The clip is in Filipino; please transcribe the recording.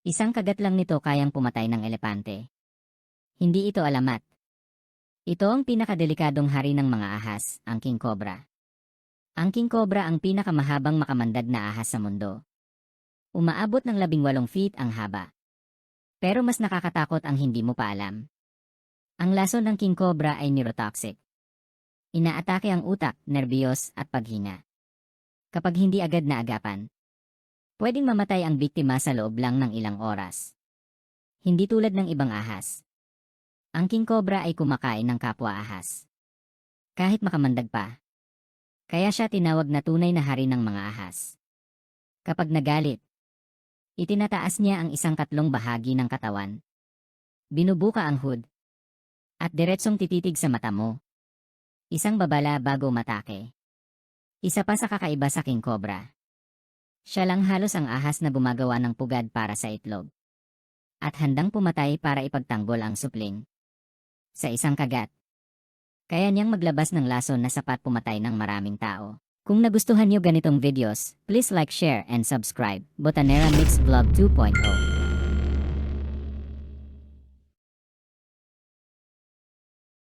Isang kagat lang nito kayang pumatay ng elepante. Hindi ito alamat. Ito ang pinakadelikadong hari ng mga ahas, ang king cobra. Ang king cobra ang pinakamahabang makamandad na ahas sa mundo. Umaabot ng 18 feet ang haba. Pero mas nakakatakot ang hindi mo pa alam. Ang lason ng king cobra ay neurotoxic. Inaatake ang utak, nerbiyos at paghinga. Kapag hindi agad naagapan, pwedeng mamatay ang biktima sa loob lang ng ilang oras. Hindi tulad ng ibang ahas. Ang king cobra ay kumakain ng kapwa ahas. Kahit makamandag pa. Kaya siya tinawag na tunay na hari ng mga ahas. Kapag nagalit, itinataas niya ang 1/3 bahagi ng katawan. Binubuka ang hood. At diretsong tititig sa mata mo. Isang babala bago matake. Isa pa sa kakaiba sa king cobra. Siya lang halos ang ahas na gumagawa ng pugad para sa itlog. At handang pumatay para ipagtanggol ang supling. Sa isang kagat. Kaya niyang maglabas ng lason na sapat pumatay ng maraming tao. Kung nagustuhan niyo ganitong videos, please like, share, and subscribe. Botanera Mix Vlog 2.0